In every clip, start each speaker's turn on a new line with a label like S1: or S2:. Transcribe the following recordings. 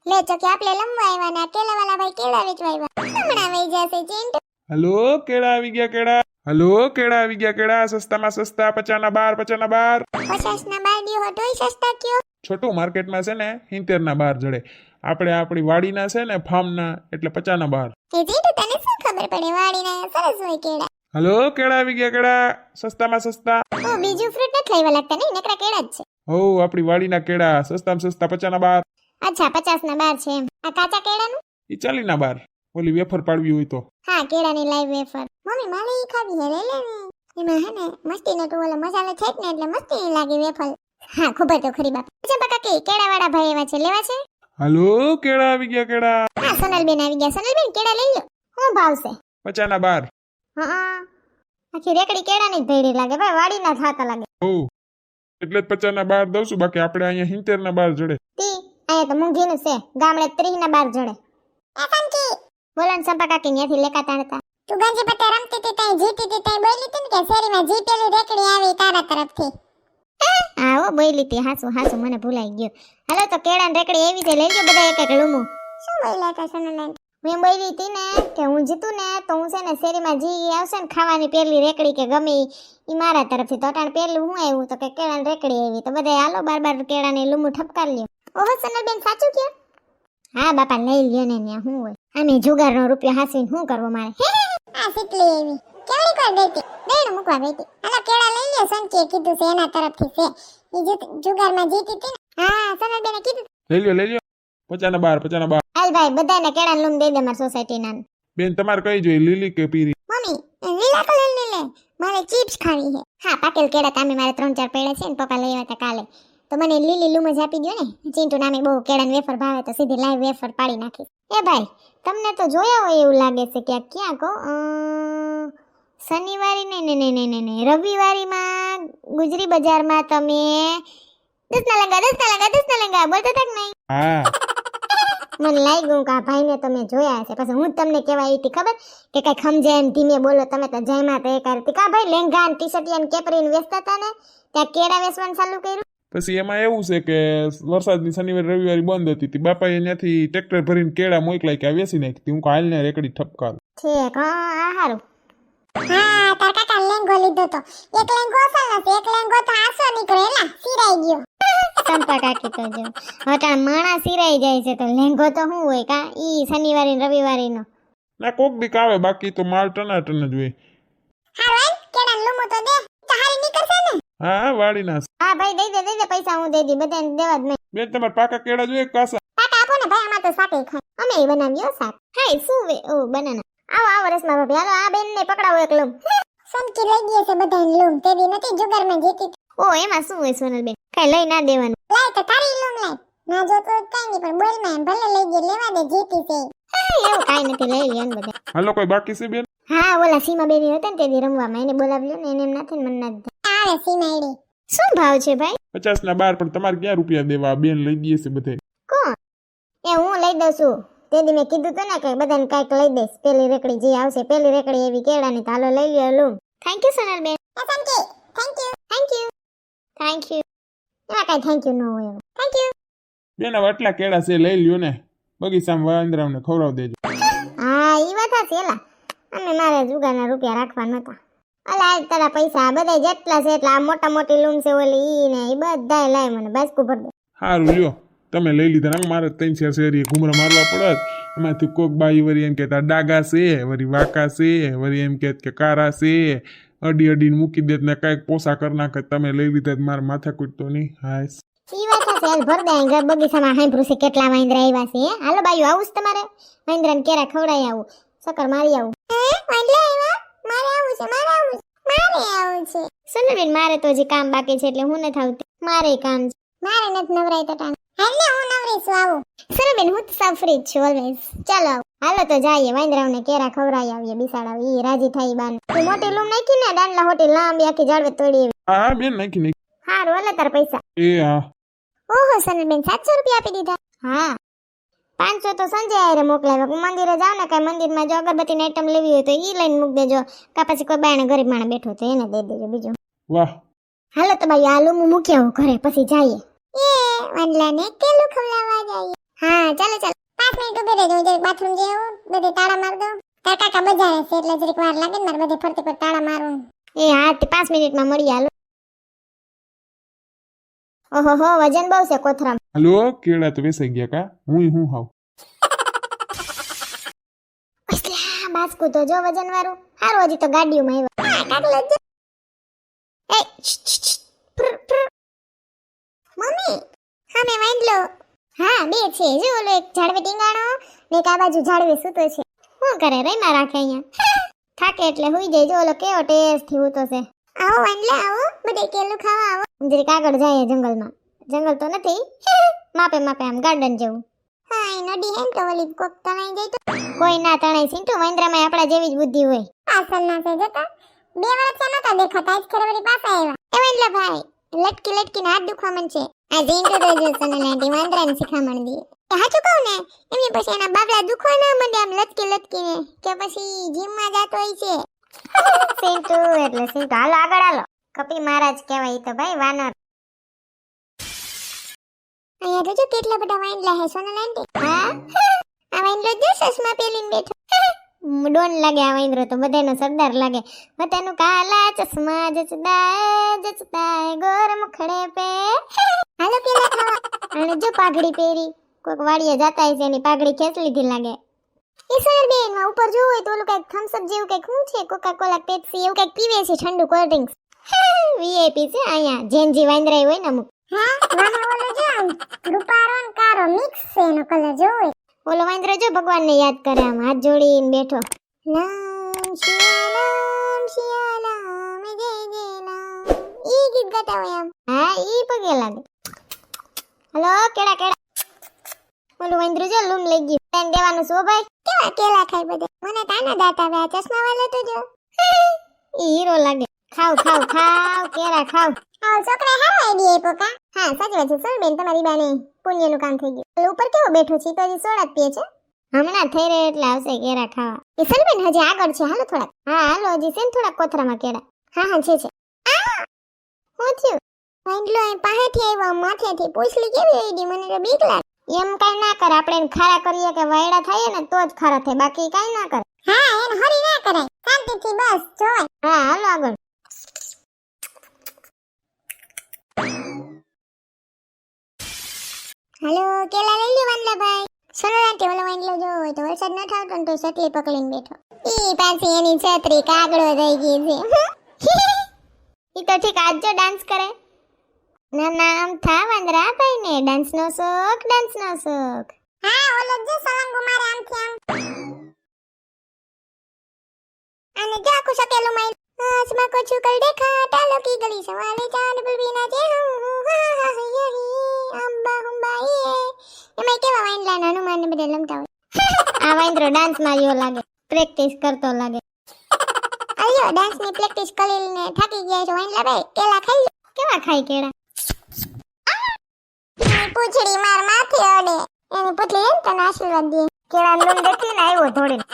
S1: લે ચોકે આપણે લંબવા આવ્યા ને કેળા વાળા ભાઈ કેળા વેચવા આવ્યા હમણાં વઈ જશે ચિંટુ
S2: હલો કેળા આવી ગયા કેળા. હલો કેળા આવી ગયા કેળા. સસ્તામાં સસ્તા 50 ના 12
S1: 50 ના બારડીઓ હટોય સસ્તા કયો
S2: છોટું માર્કેટમાં છે ને 70 ના 12 જડે. આપણે આપણી વાડીના છે ને ફાર્મના એટલે 50 ના 12.
S1: કે ચિંટુ તને શું ખબર પડે વાડીના સરસ હોય કેળા
S2: હલો કેળા આવી ગયા કેળા. સસ્તામાં સસ્તા.
S1: ઓ બીજું ફ્રૂટ નથી લેવા લાગતા નહીં નકરા કેળા જ છે
S2: હો આપણી વાડીના કેળા સસ્તામાં સસ્તા 50 ના 12.
S1: અચ્છા 50 ના 12 છે એમ આ કાચા કેળાનું
S2: ઈ 40 ના 12. ઓલી વેફર પાડવી હોય તો.
S1: હા કેળાની લાઈવ વેફર મમ્મી મારે ઈ ખાવી હે લે લે એમાં હે ને મસ્તીનો તો ઓલા મસાલો છે ને એટલે મસ્તી લાગે વેફર હા ખબર તો ખરી બાપ ચંપા કાકી કેળા વાળા ભાઈ એવા છે લેવા છે
S2: હલો કેળા આવી ગયા કેળા.
S1: હા સોનલબેન આવી ગયા સોનલબેન કેળા લઈ લો શું ભાવ છે
S2: 50 ના 12.
S1: હા આખી રેકડી કેળાની જ ભેડી લાગે ભાઈ વાડીના થાતા લાગે
S2: હો એટલે જ 50 ના 12 દઉં છું. બાકી આપણે અહીંયા 70 ના 12 જડે.
S1: તી અહીંયા તો મૂંઘીનું છે ગામડે 30 ના 12 જડે બોલો ને ચંપા કાકી ત્યાંથી લેકા તાણતા તું ગાંજી પત્તે રમતી હતી તઈ જીતી હતી તઈ બોલી હતી ને કે શેરીમાં જીતેલી રેકડી આવી તારા તરફથી હા ઓ બોલી હતી હાસુ મને ભૂલાઈ ગયો હાલો તો કેળાની રેકડી એવી છે લઈ લો બધા એક એક લૂમું શું બોલ્યા હતા સોનલબેન મેં બોલી હતી ને કે હું જીતું ને તો હું છે ને શેરીમાં જી આવશે ને ખાવાની પેલી રેકડી કે ગમે ઈ મારા તરફથી તો અટાણ પેલું હું આવ્યું તો કે કેળાની રેકડી આવી તો બધા હાલો બાર કેળાની લૂમું ઠપકાર લ્યો ઓહો સોનલબેન સાચું કે હા બાપા લઈ લ્યો ને ન્યા હું હોય આમે જુગારનો રૂપિયો હાસીને શું કરવો મારે આ કેટલી એવી કેવડી કર દેતી બેણ મૂકવા બેટી હાલો કેળા લઈ લ્યો સંકેત કીધું છે એના તરફથી છે ઈ જુગારમાં જીતી હતી ને હા સોનલબેને કીધું
S2: લઈ લ્યો 50 ના 12 50 ના 12.
S1: હાલ ભાઈ બધાને કેળા લૂમ દઈ દે મારી સોસાયટીના
S2: બેન તમારે કઈ જોઈએ લીલી કે પીરી?
S1: મમ્મી લીલા કલર ની લે મારે ચિપ્સ ખાવી છે હા પાકેલ કેળા તામે મારે 3-4 પડ્યા છે ને પપ્પા લઈ આવ્યા હતા કાલે તો મને લીલી લૂમ જ આપી દો ને ચિંટુ નામે બહુ કેળાની વેફર ભાવે તો સીધી લાઈવ વેફર પાડી નાખી એ ભાઈ તમને તો જોયા હોય એવું લાગે છે કે આ ક્યાં કહો શનિવારી ને રવિવારીમાં ગુજરી બજારમાં તમે 10 ના લંગા બોલતા હતા કે નહીં
S2: હા
S1: મને લાગ્યું કે આ ભાઈને તમે જોયા હશે પછી હું જ તમને કહેવા આવી હતી ખબર કે કઈ ખમજે એમ ધીમે બોલો તમે તો જયમાં તો એક હતી કા ભાઈ લેંગા ને ટી-શર્ટ ને કેપરીન વેચતા હતા ને ત્યાં કેળા વેચવાનું ચાલુ કર્યું
S2: પછી એમાં એવું છે કે વરસાદની શનિવાર રવિવારી બંધ હતી તી બાપાએ ત્યાંથી ટ્રેક્ટર ભરીને કેળા મોકલાય કે આ વેચી નાખી. હું હાલ ને રેકડી ઠપકાર
S1: ઠીક હા હારું હા તાર કાકા લેંગો લીધો તો એક લેંગો અસલ નથી એક લેંગો તો આસો નીકળે એલા સિરાઈ ગયો ચંપા કાકી તો જો હટા માણા સિરાઈ જાય છે તો લેંગો તો શું હોય કા ઈ શનિવારી ને રવિવારી નો
S2: ના કોક દીક આવે બાકી તો માલ ટનાટન જ હોય.
S1: હારું કેડા લુમો તો દે તો હારી નીકળશે ને
S2: હા વાડીના
S1: હા ભાઈ દઈ દે પૈસા હું દઈ દી બધાને દેવા જ નહીં
S2: બેન તમારે પાકા કેળા જોઈએ કાસા?
S1: પાકા આપો ને ભાઈ આમાં તો શાકે ખાય અમે ઈ બનાવ્યો શાક હાય શું વે ઓ બનાના આવો રસમાં ભાભી હાલો આ બેન ને પકડાવો એક લૂમ સંકી લઈ ગઈ છે બધાને લૂમ તેદી નથી જુગારમાં જીતી ઓ એમાં શું હોય સોનલબેન કઈ લઈ ના દેવાનું લાય તો તારી લૂમ લાય ના જો તો કઈ નહીં પણ બોલ માં ભલે લઈ ગઈ લેવા દે જીતી છે એવું કઈ નથી લઈ લ્યો ને બધા
S2: હાલો કોઈ બાકી છે બેન?
S1: હા ઓલા સીમા બેની હતા ને તેદી રમવામાં એને બોલાવ્યો ને એને એમ નથી ને મને નથી આવે સીમા આઈડી શું ભાવ છે ભાઈ?
S2: 50 ના 12 પણ તમારે ક્યાં રૂપિયા દેવા? બેન લઈ ગઈ છે બધે.
S1: કોણ? એ હું લઈ દઉં છું તેદી મેં કીધું તો ને કે બધાને કઈક લઈ દઈશ પેલી રેકડી જે આવશે પેલી રેકડી એવી કેળાની તો હાલો લઈ લ્યો લૂમ thank you Sonalben thank you એમાં કઈ થેન્ક યુ ન હોય થેન્ક યુ
S2: બેન હવે આટલા કેળા છે લઈ લ્યો ને બગીચામાં વાંદરાઓને ખવડાવ દેજો.
S1: હા ઈ વાત છે એલા અમે મારે જુગારના રૂપિયા રાખવા નતા અલા તારા પૈસા બધા જેટલા છે એટલા આ મોટા મોટી લૂમ છે ઓલી ઈ ને ઈ બધાય લાય મને બાસ્કુ ભર દે
S2: સારું લ્યો તમે લઈ લીધા ને મારે 3-4 શેરી ઘૂમરા મારવા પડત એમાંથી કોક બાઈ વરી એમ કહેતા ડાગા છે વરી વાકા છે વરી એમ કહે કે કારા છે અડીને મૂકી દેત ને કાંઈક પોસા કરી નાખે. તમે લઈ લીધા મારા માથા કૂટતો નહીં. હાય
S1: ઈ વાત છે હાલ ભર દે ઘર બગીચામાં હાંભરું છે કેટલા વાંદરા આવ્યા છે હાલો બાયું આવું છે તમારે વાંદરાને કેરા ખવડાઈ આવું સકર મારી આવું વાંદરા આવ્યા મારે આવું છે સોનલબેન મારે તો હજી કામ બાકી છે એટલે હું ન થાવતી મારે કામ છે મારે નથી નવરાઈ તો ટાણ હાલે હું નવરી છું આવું સોનલબેન હું તો સાવ ફ્રી છું ઓલવેઝ ચાલો હાલો તો જઈએ વાંદરાઓને કેરા ખવડાઈ આવીએ બિસાડાવ ઈ રાજી થઈ બાન તું મોટી લૂમ નાખી ને દાંડલા હોટી લાંબી આખી ઝાડવે તોડી
S2: હા બેન નાખી
S1: હારું હાલે તાર પૈસા
S2: એ હા
S1: ઓહો સોનલબેન 700 રૂપિયા આપી દીધા હા 500 તો સંજય આરે મોકલાવ્યા હું મંદિરે જાવ ને કઈ મંદિરમાં જો અગરબત્તીની આઈટમ લેવી હોય તો ઈ લઈને મૂક દેજો કા પછી કોઈ બાયણે ગરીબ માણસ બેઠો તો એને દઈ દેજો બીજું
S2: વાહ
S1: હાલો તો ભાઈ આ લૂમ મૂકી આવું ઘરે પછી જઈએ એ વાંદલાને કેલું ખવડાવવા જઈએ હા ચાલો ચાલો 5 મિનિટ ઉભી રહેજો હું જરીક બાથરૂમ જઈ આવું બધે તાળા માર દઉં તાર કાકા બજારે છે એટલે જરીક વાર લાગે ને મારે બધે ફરતી પર તાળા મારું એ હા તે 5 મિનિટમાં મળી હાલો ઓહો હો વજન બહુ છે કોથરામ
S2: હાલો કેળા તો વેસાઈ ગયા કા હું હાવ
S1: અસલા બાસ્કુ તો જો વજન વાળું હારું હજી તો ગાડીઓમાં આવ્યા કાકલો જો એ મમ્મી હા મે વાંદલો હા બે છે જો ઓલો એક ઝાડવે ટીંગાણો ને એક આ બાજુ ઝાડવે સૂતો છે શું કરે રઈમાં રાખે અહીંયા થાકે એટલે હુઈ જાય જો ઓલો કેવો ટેસ્ટ થી ઉતો છે આવો વાંદલા આવો બધે કેલું ખાવા આવો જરીક આગળ જાય જંગલમાં જંગલ તો નથી માપે માપે આમ ગાર્ડન જેવું હા એ નડી એમ તો ઓલી કોક તણાઈ જાય તો કોઈ ના તણાઈ સિંટુ મહેન્દ્રામાં આપણા જેવી જ બુદ્ધિ હોય પાછળ ના છે જતા 2 વર્ષ નતા દેખાતા આજ ખરેવરી પાછા આવ્યા એ વાંદલા ભાઈ લટકી લટકીને હાથ દુખવા માંડશે આ જીંટુ તો જો સનલાંટી વાંદરાને શીખામણ દી હાચું કહું ને એમને પછી એના બાબલા દુખવા ના માંડે આમ લટકી લટકીને કે પછી જીમમાં જાતો હોય છે સિંટુ એટલે સિંટુ હાલો આગળ હાલો કપી મહારાજ કહેવાય તો ભાઈ વાનર અહીંયા જોજો કેટલા બધા વાંદલા હે સોનલાંટી હા આ વાંદલો જો સસમા પેલીને બેઠો ડોન લાગે આ વાંદરો તો બધાનો સરદાર લાગે બધાનું કાલા ચશ્મા જચતા ગોર મુખડે પે હાલો કેલા ખાવા અને જો પાઘડી પહેરી કોક વાડીએ જાતા હશે એની પાઘડી ખેંચ લીધી લાગે ઈશ્વર બેન માં ઉપર જોવું હોય તો ઓલું કઈક થમ્સ અપ જેવું કઈક શું છે કોકા કોલા પેપ્સી એવું કઈક પીવે છે ઠંડુ કોલ્ડ ડ્રિંક્સ વીઆઈપી છે અહીંયા જેનજી વાંદરાઈ હોય ને અમુક હા વાહ ઓલો જો રૂપારો ને કારો મિક્સ છે એનો કલર જો ઓલો વાંદરો જો ભગવાનને યાદ કરે આમ હાથ જોડીને બેઠો નામ શિયાલામ જય જય નામ ઈ ગીત ગાતા હોય આમ હા ઈ પગે લાગે હલો કેડા કેડા ઓલું વાંદરું જો લૂમ લઈ ગયું પેન દેવાનું છો ભાઈ કેવા કેલા ખાય બધે મને તાના દાંત આવે આ ચશ્મા વાળો તો જો ઈ હીરો લાગે ખાવ ખાવ ખાવ કેરા ખાવ આવ છોકરા હારો આઈડિયા પોકા હા સાચી વાત છે સર બેન તમારી બાને પુણ્યનું કામ થઈ ગયું ઉપર કેવો બેઠો છે તો હજી સોડા જ પીએ છે હમણાં થઈ રહે એટલે આવશે કેરા ખાવા એ સર બેન હજી આગળ છે હાલો થોડાક હા હાલો હજી છે ને થોડાક કોથરામાં કેરા હા છે હું થયું વાંદલો એ પાહેથી આવ્યો માથેથી પૂછલી કેવી આઈડી મને તો બીક લાગે એમ કાઈ ના કરે આપણે એને ખારા કરીએ કે વાયડા થાય ને તો જ ખારા થાય બાકી કાઈ ના કરે હા એને હરી ના કરાય શાંતિથી બસ જોય હા હાલો આગળ હાલો કેલા લઈ લ્યો વાંદલા ભાઈ સોનલાંટી ઓલો વાંદલો જો હોય તો વરસાદ ન થાવતો ને તો સટલી પકડીને બેઠો ઈ પાછી એની છત્રી કાગડો થઈ ગઈ છે ઈ તો ઠીક આજ જો ડાન્સ કરે ના નામ થા વાંદરા ભાઈ ને ડાન્સ નો શોખ હા ઓલો જો સળંગો મારે આમથી આમ અને જો આખું સકેલું માઈ આસમાં કો છુકલ દેખા ટાલો કી ગલી સવાલે ચાંદ બલબીના જે હું હા યહી અંબા હુંબા યે એમાં કેવા વાંદલા હનુમાન ને બધે લમતા હોય આ વાંદરો ડાન્સ માં રહ્યો લાગે પ્રેક્ટિસ કરતો લાગે આયો ડાન્સ ની પ્રેક્ટિસ કરીને થાકી ગયા છો વાંદલા ભાઈ કેલા ખાઈ કેવા ખાઈ કેળા પૂછડી માર માથે અડે એની પૂછડી એમ તને આશીર્વાદ દે કેળા લૂમ દેખી ને આવ્યો ધોડીને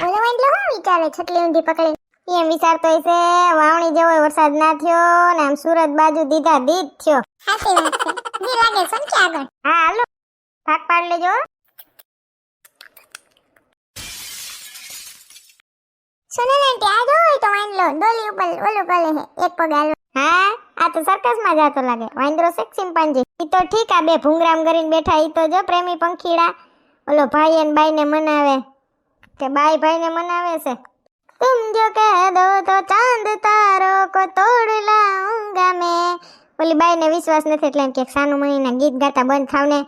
S1: ઓલો વાંદલો હું વિચારે છટલી ઊંધી પકડી એમ વિચારતો હશે વાવણી જેવો વરસાદ ના થયો ને આમ સુરત બાજુ દીધા દીધ થયો સાચી વાત છે જી લાગે સમજ્યા આગળ હા હાલો ભાગ પાડ લેજો સોનલાંટી આ જો તો વાંદલો ડોલી ઉપર ઓલું કરે હે એક પગ હાલો હા આ તો સર્કસ માં જાતો લાગે વાંદરો છે ચિંપાંજી ઈ તો ઠીક આ બે ભૂંગરામ કરીને બેઠા ઈ તો જો પ્રેમી પંખીડા ઓલો ભાઈ અને બાઈ ને મનાવે કે બાઈ ભાઈ ને મનાવે છે तुम जो कह दो तो चांद तारों को तोड़ लाऊंगा मैं ઓલી બાઈ ને વિશ્વાસ નથી એટલે એમ કે સાનું મણીના ગીત ગાતા બંધ થાવ ને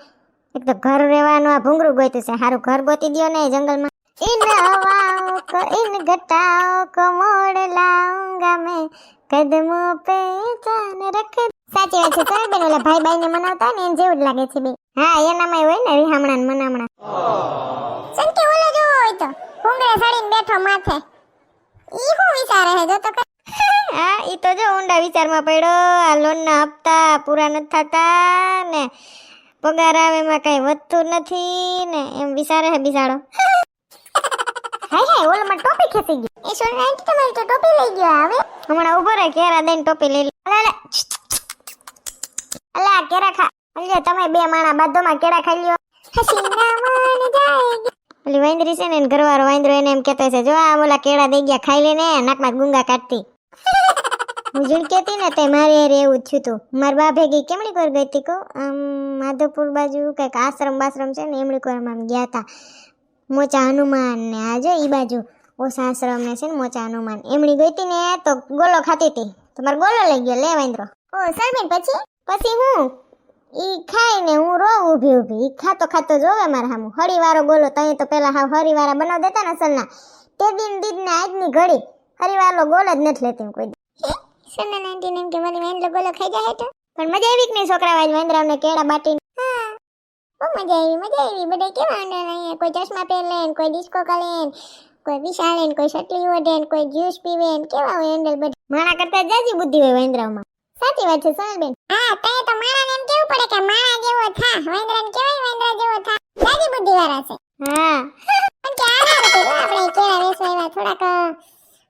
S1: એક તો ઘર રહેવાનું આ ભૂંગરું ગોઈતું છે હારું ઘર ગોતી દ્યો ને જંગલમાં इन हवाओं को इन घटाओं को मोड़ लाऊंगा मैं कदमों पे जान रख સાચી વાત છે સર બેન ઓલા ભાઈ બાઈ ને મનાવતા ને એને જેવું જ લાગે છે બે હા એનામાં હોય ને રીહામણા ને મનામણા સંકે ઓલો જો હોય તો ભૂંગળે સડીને બેઠો માથે ઈ હું વિચારે હે જો તો હા ઈ તો જો ઊંડા વિચારમાં પડ્યો આ લોન ના હપ્તા પૂરા નથી થતા ને પગાર આવે એમાં કઈ વધતું નથી ને એમ વિચારે હે બિચારો હાય હાય ઓલો માં ટોપી ખેંચી ગઈ એ સોનલાંટી તમારી તો ટોપી લઈ ગયો હવે હમણાં ઉભો રહે કેરા દઈને ટોપી લઈ લે અલા કેરા ખા અલ્યા તમે બે માણા બાદોમાં કેરા ખાઈ લ્યો હસીના મન જાએગી. ઓલી વાંદરી છે ને એન ઘરવાળો વાંદરો એને એમ કહેતો છે જો આ ઓલા કેળા દઈ ગયા ખાઈ લે ને નાકમાં ગુંગા કાઢતી. હું જીણ કેતી ને તે મારી હારે એવું જ થયું તું. માર બા ભેગી કેમણી કોર ગઈ તી કો માધવપુર બાજુ કઈક આશ્રમ બાશ્રમ છે ને એમણી કોર આમ ગયા તા મોચા હનુમાન ને આ જો ઈ બાજુ ઓસા આશ્રમ ને છે ને મોચા હનુમાન એમણી ગઈ તી ને તો ગોલો ખાતી તી તો માર ગોલો લઈ ગયો લે વાંદરો. ઓ સરબેન પછી હું ઈ ખાઈને હું રો ઊભી ઊભી ઈ ખાતો ખાતો જોવે મારા હામું હરીવારો ગોલો તઈ તો પેલા હાવ હરીવારા બનાવ દેતા ને અસલના તે દીદ ને આજની ઘડી હરીવારો ગોલો જ નથી લેતી હું કોઈ દી. સન્ના નાંટી ને એમ કે મારી વાંદરો ગોલો ખાઈ જાય તો પણ મજા આવી કે નહીં છોકરા વાજ વાંદરાને કેળા બાટી. હા બહુ મજા આવી બધા કેવા અહીંયા કોઈ ચશ્મા પહેર લે ને કોઈ ડિસ્કો કરે ને કોઈ વિશાળે ને કોઈ સટલી ઓઢે ને કોઈ જ્યુસ પીવે ને કેવા હોય હેન્ડલ બધા માણા કરતા જાજી બુદ્ધિ હોય વાંદરામાં. સાચી વાત છે સોનલબેન. હા તે તો માણાને એમ કેવું પડે કે માણા જેવો થા વાંદરાને કેવાય વાંદરા જેવો થા જાજી બુદ્ધિ વાળા છે. હા પણ કે આધાર છે આપણે કેળા વેસવા એવા થોડાક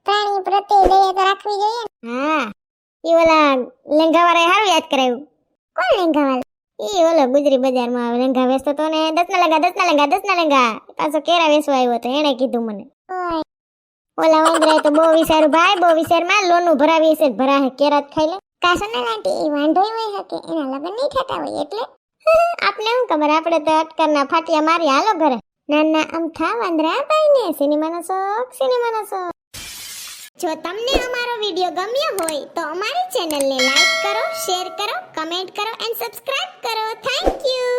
S1: પ્રાણી પ્રત્યે દયા તો રાખવી જોઈએ. હા ઈ ઓલા લેંગા વાળા હારું યાદ કરાયું. કોણ લેંગા વાળા? ઈ ઓલો ગુજરી બજારમાં લેંગા વેચતો તો ને 10 ના લેંગા પાછો કેળા વેચવા આવ્યો તો એને કીધું મને. ઓલા વાંદરાએ તો બહુ વિચાર્યું ભાઈ બહુ વિચારમાં લોનું ભરાવી હશે ભરાહે કેળા જ ખાઈ લે. કાસના લાંટી ઈ વાંઢો હોય હકે એના લગન નહીં થતા હોય એટલે આપને શું ખબર આપણે તો અટકરના ફાટિયા મારી હાલો ઘરે. નાના અમથા વાંદરા ભાઈને સિનેમાનો શોખ. જો તમને અમારો વિડિયો ગમ્યો હોય તો અમારી ચેનલને લાઈક કરો, શેર કરો, કમેન્ટ કરો એન્ડ સબસ્ક્રાઇબ કરો. Thank you.